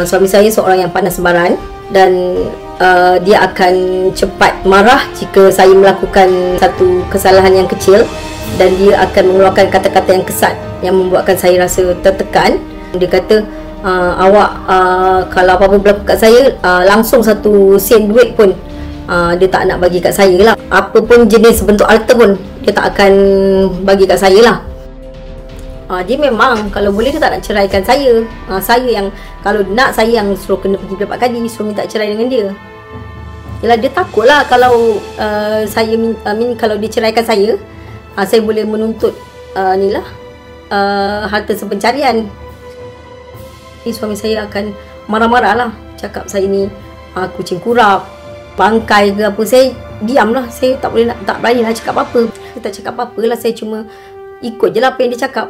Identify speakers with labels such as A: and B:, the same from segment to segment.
A: Suami saya seorang yang panas baran dan dia akan cepat marah jika saya melakukan satu kesalahan yang kecil, dan dia akan mengeluarkan kata-kata yang kesat yang membuatkan saya rasa tertekan. Dia kata, awak kalau apa-apa berlaku kat saya, langsung satu sen duit pun dia tak nak bagi kat saya lah. Apa pun jenis bentuk harta pun dia tak akan bagi kat saya lah. Dia memang kalau boleh dia tak nak ceraikan saya. Saya yang kalau nak, saya yang suruh kena pergi berapa kali, suruh minta cerai dengan dia. Yalah, dia takut lah kalau saya kalau dia ceraikan saya boleh menuntut harta sepencarian. Suami saya akan marah-marah lah, cakap saya ni kucing kurap, bangkai ke apa. Saya diam lah, saya tak berani lah cakap apa-apa. Saya tak cakap apa-apa lah, saya cuma ikut je lah apa yang dia cakap.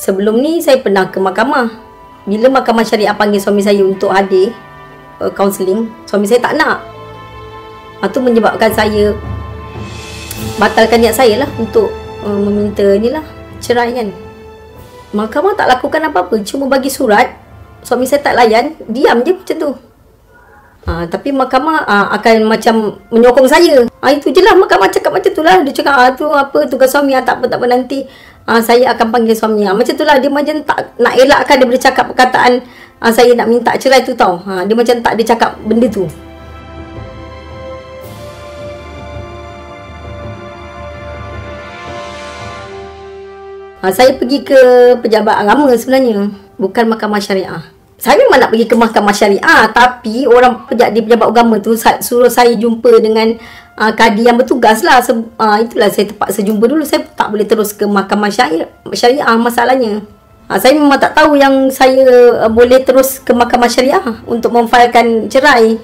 A: Sebelum ni saya pernah ke mahkamah. Bila mahkamah syariah panggil suami saya untuk hadir kaunseling, suami saya tak nak. Itu menyebabkan saya batalkan niat saya lah untuk meminta cerai kan. Mahkamah tak lakukan apa-apa, cuma bagi surat. Suami saya tak layan, diam je macam tu. Tapi mahkamah akan macam menyokong saya. Itu je lah, mahkamah cakap macam tu lah. Dia cakap, tu apa, tugas suami, tak apa nanti saya akan panggil suami. Macam tu lah, dia macam tak nak elakkan daripada cakap perkataan saya nak minta cerai tu tau. Dia macam tak dia cakap benda tu. Saya pergi ke pejabat agama sebenarnya, bukan mahkamah syariah. Saya memang nak pergi ke mahkamah syariah, tapi orang di pejabat agama tu suruh saya jumpa dengan kadi yang bertugas lah. Itulah saya terpaksa jumpa dulu. Saya tak boleh terus ke mahkamah syariah masalahnya. Saya memang tak tahu yang saya boleh terus ke mahkamah syariah untuk memfailkan cerai.